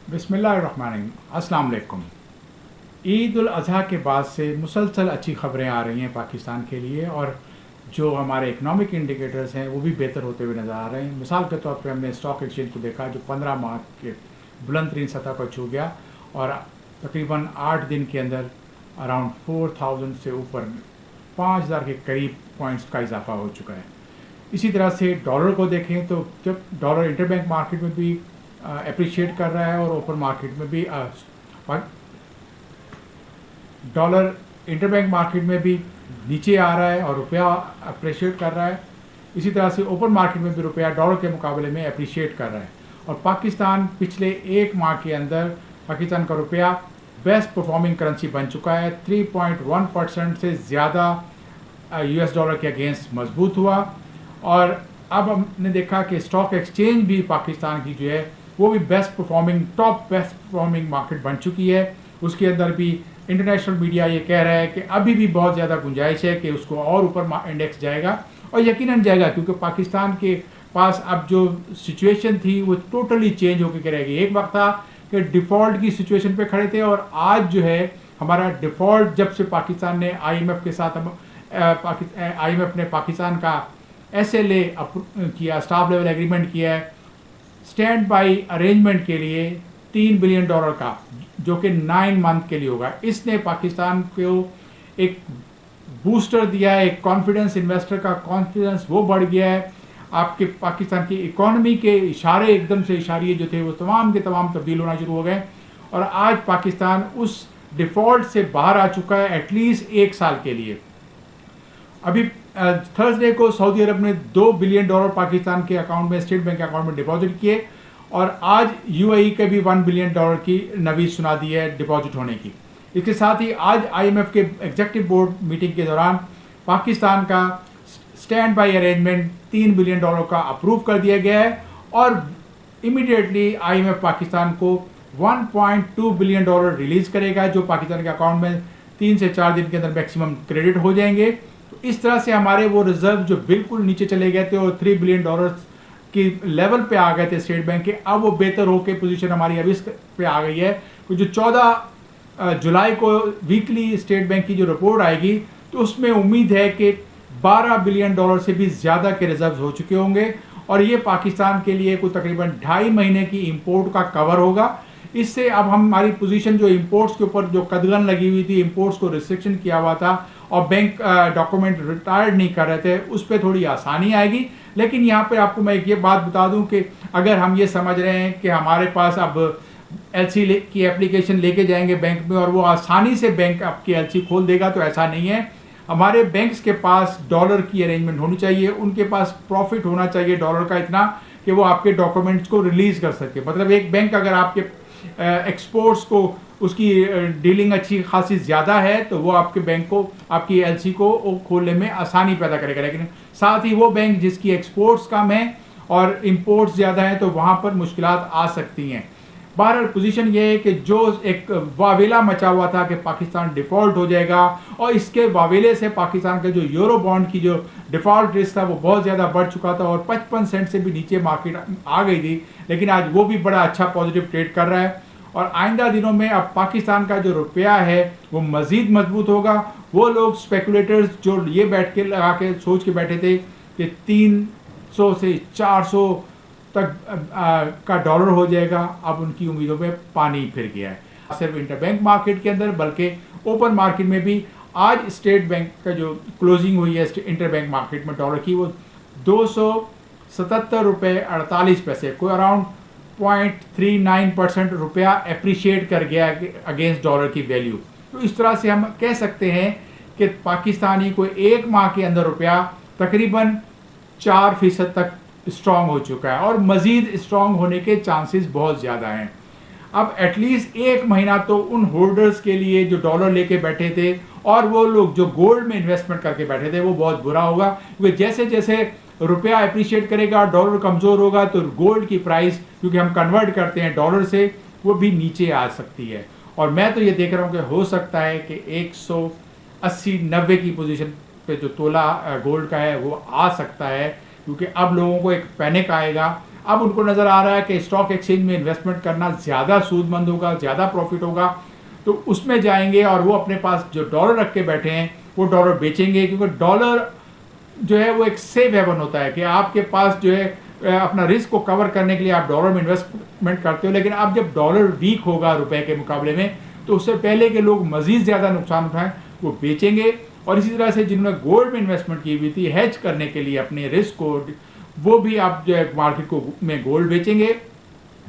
बिस्मिल्लाहिर्रहमानिर्रहीम, अस्सलाम वालेकुम। ईद उल अज़हा के बाद से मुसलसल अच्छी ख़बरें आ रही हैं पाकिस्तान के लिए, और जो हमारे इकनॉमिक इंडिकेटर्स हैं वो भी बेहतर होते हुए नज़र आ रहे हैं। मिसाल के तौर पे हमने स्टॉक एक्सचेंज को देखा जो 15 माह के बुलंद तरीन सतह को छू गया और तकरीबन 8 दिन के अंदर अराउंड 4000 से ऊपर 5000 के करीब पॉइंट्स का इजाफा हो चुका है। इसी तरह से डॉलर को देखें तो जब डॉलर इंटरबैंक मार्केट में भी अप्रिशिएट कर रहा है और ओपन मार्केट में भी डॉलर इंटरबैंक मार्केट में भी नीचे आ रहा है और रुपया अप्रिशिएट कर रहा है। इसी तरह से ओपन मार्केट में भी रुपया डॉलर के मुकाबले में अप्रिशिएट कर रहा है। और पाकिस्तान पिछले एक माह के अंदर पाकिस्तान का रुपया बेस्ट परफॉर्मिंग करेंसी बन चुका है। 3.1% से ज़्यादा US डॉलर के अगेंस्ट मजबूत हुआ। और अब हमने देखा कि स्टॉक एक्सचेंज भी पाकिस्तान की जो है वो भी टॉप बेस्ट परफॉर्मिंग मार्केट बन चुकी है। उसके अंदर भी इंटरनेशनल मीडिया ये कह रहा है कि अभी भी बहुत ज़्यादा गुंजाइश है कि उसको और ऊपर इंडेक्स जाएगा, और यकीनन जाएगा, क्योंकि पाकिस्तान के पास अब जो सिचुएशन थी वो टोटली चेंज होकर रहेगी। एक वक्त था कि डिफ़ॉल्ट की सिचुएशन पे खड़े थे, और आज जो है हमारा डिफ़ॉल्ट जब से पाकिस्तान ने IMF के साथ IMF ने पाकिस्तान का SLA किया, स्टाफ लेवल एग्रीमेंट किया है स्टैंड बाई अरेंजमेंट के लिए $3 बिलियन का, जो कि 9 मंथ के लिए होगा। इसने पाकिस्तान को एक बूस्टर दिया है, एक कॉन्फिडेंस, इन्वेस्टर का कॉन्फिडेंस वो बढ़ गया है। आपके पाकिस्तान की इकोनॉमी के इशारे एकदम से इशारे जो थे वो तमाम के तमाम तब्दील होना शुरू हो गए, और आज पाकिस्तान उस डिफ़ॉल्ट से बाहर आ चुका है एटलीस्ट 1 साल के लिए। अभी थर्सडे को सऊदी अरब ने $2 बिलियन पाकिस्तान के अकाउंट में, स्टेट बैंक के अकाउंट में डिपॉजिट किए, और आज UAE के भी $1 बिलियन की नवीज सुना दी है डिपॉजिट होने की। इसके साथ ही आज IMF के एग्जीक्यूटिव बोर्ड मीटिंग के दौरान पाकिस्तान का स्टैंड बाई अरेंजमेंट $3 बिलियन का अप्रूव कर दिया गया है, और इमीडिएटली IMF पाकिस्तान को $1.2 बिलियन रिलीज करेगा, जो पाकिस्तान के अकाउंट में 3 से 4 दिन के अंदर मैक्सिमम क्रेडिट हो जाएंगे। तो इस तरह से हमारे वो रिजर्व जो बिल्कुल नीचे चले गए थे और $3 बिलियन की लेवल पे आ गए थे स्टेट बैंक के, अब वो बेहतर होकर पोजीशन हमारी अभी इस पे आ गई है। तो जो 14 जुलाई को वीकली स्टेट बैंक की जो रिपोर्ट आएगी तो उसमें उम्मीद है कि $12 बिलियन से भी ज़्यादा के रिजर्व हो चुके होंगे, और ये पाकिस्तान के लिए कोई तकरीबन 2.5 महीने की इम्पोर्ट का कवर होगा। इससे अब हमारी पोजीशन जो इंपोर्ट्स के ऊपर जो कदगन लगी हुई थी, इंपोर्ट्स को रिस्ट्रिक्शन किया हुआ था और बैंक डॉक्यूमेंट रिटायर्ड नहीं कर रहे थे, उस पर थोड़ी आसानी आएगी। लेकिन यहाँ पे आपको मैं एक ये बात बता दूं कि अगर हम ये समझ रहे हैं कि हमारे पास अब LC की एप्लीकेशन लेके जाएंगे बैंक में और वो आसानी से बैंक आपकी LC खोल देगा, तो ऐसा नहीं है। हमारे बैंक्स के पास डॉलर की अरेंजमेंट होनी चाहिए, उनके पास प्रॉफिट होना चाहिए डॉलर का इतना कि वो आपके डॉक्यूमेंट्स को रिलीज कर सके। मतलब एक बैंक अगर आपके एक्सपोर्ट्स को उसकी डीलिंग अच्छी खासी ज़्यादा है तो वो आपके बैंक को, आपकी LC को खोलने में आसानी पैदा करेगा। लेकिन साथ ही वो बैंक जिसकी एक्सपोर्ट्स कम है और इंपोर्ट्स ज़्यादा है तो वहाँ पर मुश्किलात आ सकती हैं। बहरहाल पोजीशन ये है कि जो एक वावेला मचा हुआ था कि पाकिस्तान डिफ़ॉल्ट हो जाएगा, और इसके वावेले से पाकिस्तान के जो यूरो बॉन्ड की जो डिफ़ॉल्ट रिस्क था वो बहुत ज़्यादा बढ़ चुका था और 55 सेंट से भी नीचे मार्केट आ गई थी। लेकिन आज वो भी बड़ा अच्छा पॉजिटिव ट्रेड कर रहा है, और आइंदा दिनों में अब पाकिस्तान का जो रुपया है वो मज़ीद मजबूत होगा। वो लोग स्पेकुलेटर्स जो ये बैठ के लगा के सोच के बैठे थे कि 300 से 400 तक का डॉलर हो जाएगा, अब उनकी उम्मीदों पे पानी फिर गया है। सिर्फ इंटरबैंक मार्केट के अंदर बल्कि ओपन मार्केट में भी आज स्टेट बैंक का जो क्लोजिंग हुई है इंटरबैंक मार्केट में डॉलर की, वो 277 रुपये 48 पैसे, कोई अराउंड 0.39% रुपया अप्रिशिएट कर गया अगेंस्ट डॉलर की वैल्यू। तो इस तरह से हम कह सकते हैं कि पाकिस्तानी को एक माह के अंदर रुपया तकरीबन 4% तक स्ट्रॉन्ग हो चुका है, और मज़ीद स्ट्रॉन्ग होने के चांसेस बहुत ज़्यादा हैं। अब एटलीस्ट 1 महीना तो उन होल्डर्स के लिए जो डॉलर लेके बैठे थे और वो लोग जो गोल्ड में इन्वेस्टमेंट करके बैठे थे वो बहुत बुरा होगा, क्योंकि जैसे जैसे रुपया अप्रिशिएट करेगा, डॉलर कमज़ोर होगा, तो गोल्ड की प्राइस, क्योंकि हम कन्वर्ट करते हैं डॉलर से, वो भी नीचे आ सकती है। और मैं तो ये देख रहा हूँ कि हो सकता है कि 180-90 की पोजीशन पे जो तोला गोल्ड का है वो आ सकता है, क्योंकि अब लोगों को एक पैनिक आएगा। अब उनको नज़र आ रहा है कि स्टॉक एक्सचेंज में इन्वेस्टमेंट करना ज़्यादा सूदमंद होगा, ज़्यादा प्रॉफिट होगा, तो उसमें जाएंगे और वो अपने पास जो डॉलर रख के बैठे हैं वो डॉलर बेचेंगे, क्योंकि डॉलर जो है वो एक सेफ हेवन होता है कि आपके पास जो है अपना रिस्क को कवर करने के लिए आप डॉलर में इन्वेस्टमेंट करते हो, लेकिन अब जब डॉलर वीक होगा रुपए के मुकाबले में, तो उससे पहले कि लोग मज़ीद ज़्यादा नुकसान उठाएं वो बेचेंगे। और इसी तरह से जिन्होंने गोल्ड में इन्वेस्टमेंट की हुई थी हेज करने के लिए अपने रिस्क को, वो भी आप जो है मार्केट को में गोल्ड बेचेंगे।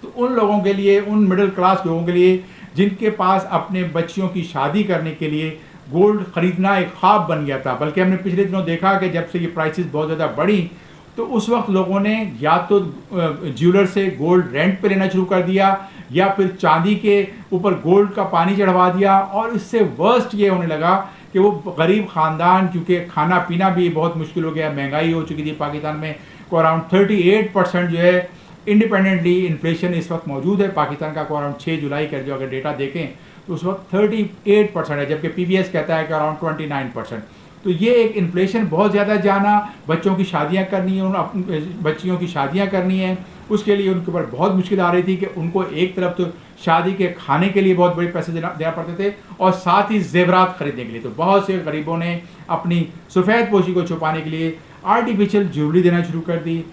तो उन लोगों के लिए, उन मिडिल क्लास लोगों के लिए जिनके पास अपने बच्चियों की शादी करने के लिए गोल्ड खरीदना एक ख्वाब बन गया था, बल्कि हमने पिछले दिनों देखा कि जब से ये प्राइसेस बहुत ज़्यादा बढ़ी तो उस वक्त लोगों ने या तो ज्वेलर से गोल्ड रेंट पे लेना शुरू कर दिया या फिर चांदी के ऊपर गोल्ड का पानी चढ़वा दिया। और इससे वर्स्ट ये होने लगा कि वो गरीब ख़ानदान, क्योंकि खाना पीना भी बहुत मुश्किल हो गया, महंगाई हो चुकी थी पाकिस्तान में, को अराउंड 38% जो है इंडिपेंडेंटली इन्फ्लेशन इस वक्त मौजूद है पाकिस्तान का, को अराउंड 6 जुलाई का जो अगर डेटा देखें तो उस वक्त 38% है, जबकि पीबीएस कहता है कि अराउंड 29%। तो ये एक इन्फ्लेशन बहुत ज़्यादा जाना, बच्चों की शादियां करनी है, उन बच्चियों की शादियां करनी है, उसके लिए उनके ऊपर बहुत मुश्किल आ रही थी कि उनको एक तरफ तो शादी के खाने के लिए बहुत बड़े पैसे देना पड़ते थे और साथ ही जेवरात खरीदने के लिए। तो बहुत से गरीबों ने अपनी सफ़ेद पोशी को छुपाने के लिए आर्टिफिशियल ज्वेलरी देना शुरू कर दी।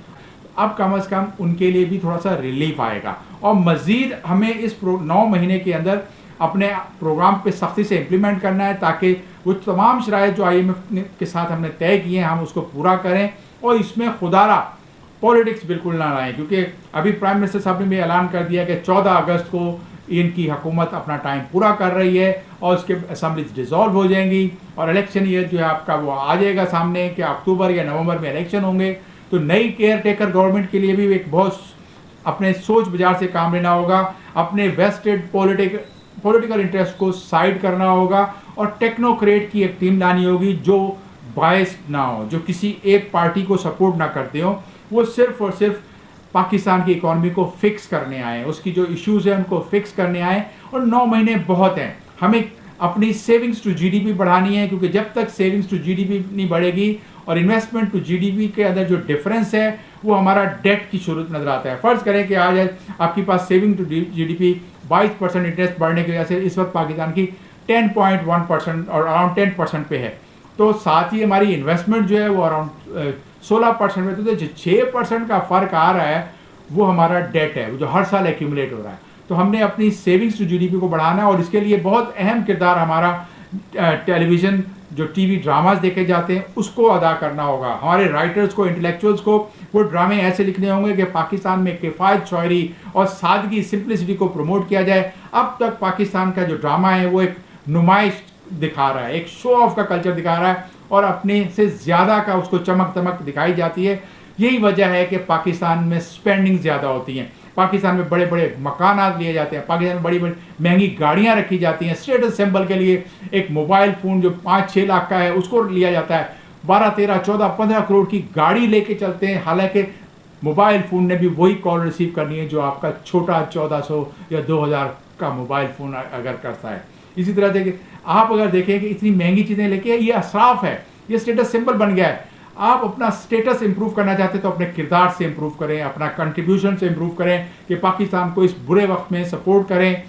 अब कम से कम उनके लिए भी थोड़ा सा रिलीफ आएगा। और मज़ीद हमें इस 9 महीने के अंदर अपने प्रोग्राम पे सख्ती से इम्प्लीमेंट करना है, ताकि वो तमाम शराइत जो IMF के साथ हमने तय किए हैं हम उसको पूरा करें। और इसमें खुदारा पॉलिटिक्स बिल्कुल ना लाएं, क्योंकि अभी प्राइम मिनिस्टर साहब ने भी ऐलान कर दिया कि 14 अगस्त को इनकी हुकूमत अपना टाइम पूरा कर रही है और उसके असम्बलीज डिज़ोल्व हो जाएंगी और इलेक्शन ईयर जो है आपका वो आ जाएगा सामने कि अक्टूबर या नवंबर में इलेक्शन होंगे। तो नई केयर टेकर गवर्नमेंट के लिए भी एक बहुत अपने सोच बाजार से काम लेना होगा, अपने वेस्टेड पॉलिटिकल इंटरेस्ट को साइड करना होगा और टेक्नोक्रेट की एक टीम लानी होगी जो बायस्ड ना हो, जो किसी एक पार्टी को सपोर्ट ना करते हो, वो सिर्फ और सिर्फ पाकिस्तान की इकॉनमी को फिक्स करने आए, उसकी जो इश्यूज़ हैं उनको फिक्स करने आए। और 9 महीने बहुत हैं, हमें अपनी सेविंग्स टू जीडीपी बढ़ानी है, क्योंकि जब तक सेविंग्स टू जीडीपी नहीं बढ़ेगी और इन्वेस्टमेंट टू जीडीपी के अंदर जो डिफरेंस है वो हमारा डेट की सूरत नजर आता है। फ़र्ज़ करें कि आज आपके पास सेविंग टू जीडीपी 22% इंटरेस्ट बढ़ने की वजह से इस वक्त पाकिस्तान की 10.1% और अराउंड 10% पे है, तो साथ ही हमारी इन्वेस्टमेंट जो है वो अराउंड 16% में, तो जो 6% का फ़र्क आ रहा है वो हमारा डेट है, वो जो हर साल एक्यूमुलेट हो रहा है। तो हमने अपनी सेविंग्स टू जीडीपी को बढ़ाना है और इसके लिए बहुत अहम किरदार हमारा टेलीविज़न जो टीवी ड्रामास देखे जाते हैं उसको अदा करना होगा। हमारे राइटर्स को, इंटेलेक्चुअल्स को वो ड्रामे ऐसे लिखने होंगे कि पाकिस्तान में किफ़ायत, शायरी और सादगी, सिंप्लिसिटी को प्रमोट किया जाए। अब तक पाकिस्तान का जो ड्रामा है वो एक नुमाइश दिखा रहा है, एक शो ऑफ का कल्चर दिखा रहा है और अपने से ज़्यादा का उसको चमक दमक दिखाई जाती है। यही वजह है कि पाकिस्तान में स्पेंडिंग ज़्यादा होती हैं, पाकिस्तान में बड़े बड़े मकानात लिए जाते हैं, पाकिस्तान में बड़ी बड़ी महंगी गाड़ियाँ रखी जाती हैं, स्टेटस सिंबल के लिए एक मोबाइल फ़ोन जो 5-6 लाख का है उसको लिया जाता है, 12, 13, 14, 15 करोड़ की गाड़ी लेके चलते हैं, हालांकि मोबाइल फ़ोन ने भी वही कॉल रिसीव करनी है जो आपका छोटा 1400 या 2000 का मोबाइल फ़ोन अगर करता है। इसी तरह से आप अगर देखें कि इतनी महंगी चीज़ें लेके, ये असराफ है, ये स्टेटस सिंबल बन गया है। आप अपना स्टेटस इंप्रूव करना चाहते हैं तो अपने किरदार से इंप्रूव करें, अपना कंट्रीब्यूशन से इंप्रूव करें कि पाकिस्तान को इस बुरे वक्त में सपोर्ट करें।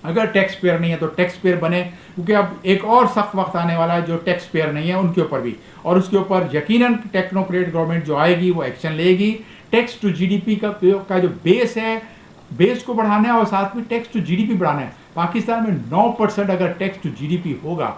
अगर टैक्स पेयर नहीं है तो टैक्स पेयर बने, क्योंकि अब एक और सख्त वक्त आने वाला है जो टैक्स पेयर नहीं है उनके ऊपर भी, और उसके ऊपर यकीनन टेक्नोक्रेट गवर्नमेंट जो आएगी वो एक्शन लेगी। टैक्स टू जीडीपी का जो बेस है, बेस को बढ़ाना है और साथ में टैक्स टू जीडीपी बढ़ाना है। पाकिस्तान में 9% अगर टैक्स टू जीडीपी होगा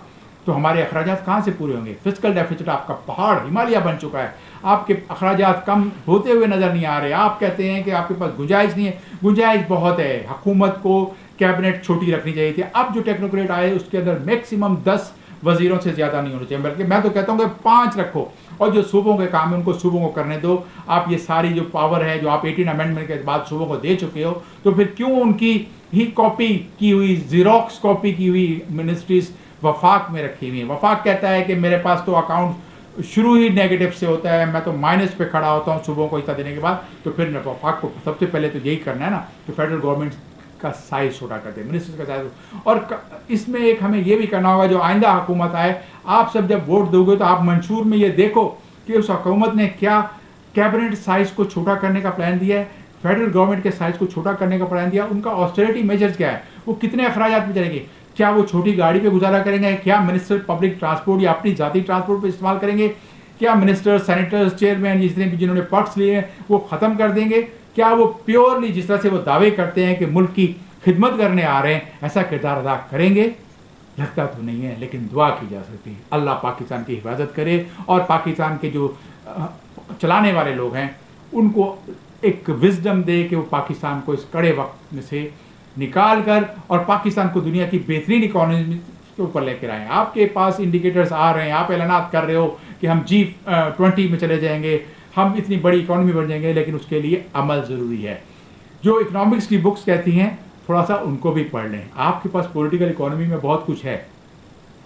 तो हमारे अखराजात कहाँ से पूरे होंगे? फिस्कल डेफिसिट आपका पहाड़ हिमालय बन चुका है, आपके अखराजात कम होते हुए नज़र नहीं आ रहे। आप कहते हैं कि आपके पास गुंजाइश नहीं है, गुंजाइश बहुत है। हुकूमत को कैबिनेट छोटी रखनी चाहिए थी, अब जो टेक्नोक्रेट आए उसके अंदर मैक्सिमम 10 वजीरों से ज़्यादा नहीं होने चाहिए, बल्कि मैं तो कहता हूँ कि 5 रखो और जो सूबों के काम है उनको सूबों को करने दो। आप ये सारी जो पावर है जो आप 18 अमेंडमेंट के बाद सूबों को दे चुके हो, तो फिर क्यों उनकी ही कॉपी की हुई, जीरोक्स कॉपी की हुई मिनिस्ट्रीज वफाक में रखी हुई है? वफाक कहता है कि मेरे पास तो अकाउंट शुरू ही नेगेटिव से होता है, मैं तो माइनस पे खड़ा होता हूँ सूबों को हिस्सा देने के बाद। तो फिर वफाक को सबसे पहले तो यही करना है ना कि फेडरल गवर्नमेंट का साइज छोटा कर दे, मिनिस्टर्स का साइज। और इसमें एक हमें ये भी करना होगा, जो आइंदा हुकूमत आए, आप सब जब वोट दोगे तो आप मंशूर में ये देखो कि उस हुकूमत ने क्या कैबिनेट साइज को छोटा करने का प्लान दिया है। फेडरल गवर्नमेंट के साइज को छोटा करने का प्लान दिया, उनका ऑस्टेरिटी मेजर्स क्या है, वो कितने अखराजात में चलेंगे, क्या वो छोटी गाड़ी पे गुजारा करेंगे, क्या मिनिस्टर पब्लिक ट्रांसपोर्ट या अपनी जाती ट्रांसपोर्ट पे इस्तेमाल करेंगे, क्या मिनिस्टर, सेनेटर्स, चेयरमैन जितने भी जिन्होंने पर्क्स लिए हैं वो ख़त्म कर देंगे, क्या वो प्योरली जिस तरह से वो दावे करते हैं कि मुल्क की खिदमत करने आ रहे हैं ऐसा किरदार अदा करेंगे? लगता तो नहीं है, लेकिन दुआ की जा सकती है अल्लाह पाकिस्तान की हिफाजत करे और पाकिस्तान के जो चलाने वाले लोग हैं उनको एक विजडम दे कि वो पाकिस्तान को इस कड़े वक्त में से निकाल कर और पाकिस्तान को दुनिया की बेहतरीन इकॉनमी के ऊपर लेकर आए। आपके पास इंडिकेटर्स आ रहे हैं, आप ऐलानात कर रहे हो कि हम G20 में चले जाएंगे, हम इतनी बड़ी इकॉनमी बन जाएंगे, लेकिन उसके लिए अमल ज़रूरी है। जो इकोनॉमिक्स की बुक्स कहती हैं थोड़ा सा उनको भी पढ़ लें। आपके पास पॉलिटिकल इकोनॉमी में बहुत कुछ है,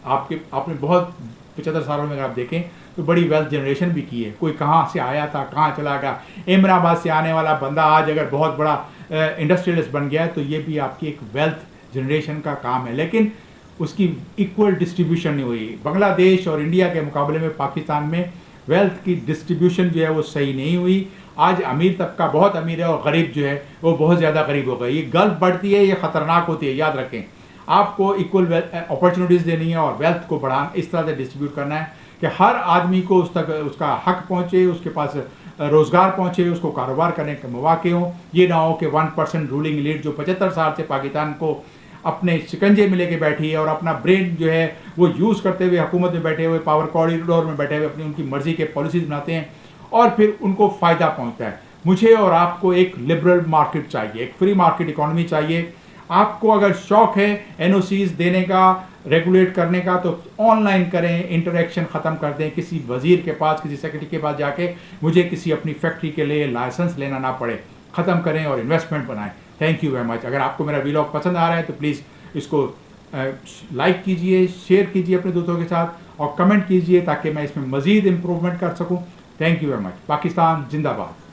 आपने बहुत 75 सालों में अगर आप देखें तो बड़ी वेल्थ जनरेशन भी की है। कोई कहाँ से आया था, कहाँ चला गया, इमराबाद से आने वाला बंदा आज अगर बहुत बड़ा इंडस्ट्रियलिस्ट बन गया है तो ये भी आपकी एक वेल्थ जनरेशन का काम है, लेकिन उसकी इक्वल डिस्ट्रीब्यूशन नहीं हुई। बांग्लादेश और इंडिया के मुकाबले में पाकिस्तान में वेल्थ की डिस्ट्रीब्यूशन जो है वो सही नहीं हुई। आज अमीर तबका बहुत अमीर है और गरीब जो है वो बहुत ज़्यादा गरीब हो गई। ये गल्फ बढ़ती है, ये ख़तरनाक होती है, याद रखें। आपको इक्वल अपॉर्चुनिटीज़ देनी है और वेल्थ को बढ़ाना इस तरह से डिस्ट्रीब्यूट करना है कि हर आदमी को उस तक उसका हक पहुँचे, उसके पास रोज़गार पहुँचे, उसको कारोबार करने के मौके हों। ये ना हो कि 1% रूलिंग एलीट जो 75 साल से पाकिस्तान को अपने शिकंजे में लेके बैठी है और अपना ब्रेन जो है वो यूज़ करते हुए हुकूमत में बैठे हुए, पावर कॉरिडोर में बैठे हुए अपनी उनकी मर्ज़ी के पॉलिसीज़ बनाते हैं और फिर उनको फ़ायदा पहुंचता है। मुझे और आपको एक लिबरल मार्केट चाहिए, एक फ्री मार्केट इकोनॉमी चाहिए। आपको अगर शौक़ है एनओसीज देने का, रेगुलेट करने का, तो ऑनलाइन करें, इंटरेक्शन ख़त्म कर दें। किसी वज़ीर के पास, किसी सेक्रेटरी के पास जाके मुझे किसी अपनी फैक्ट्री के लिए लाइसेंस लेना ना पड़े। ख़त्म करें और इन्वेस्टमेंट बनाएं। Thank you very much. अगर आपको मेरा व्लॉग पसंद आ रहा है तो प्लीज़ इसको लाइक कीजिए, शेयर कीजिए अपने दोस्तों के साथ और कमेंट कीजिए ताकि मैं इसमें मज़ीद इम्प्रूवमेंट कर सकूँ। Thank you very much. Pakistan जिंदाबाद।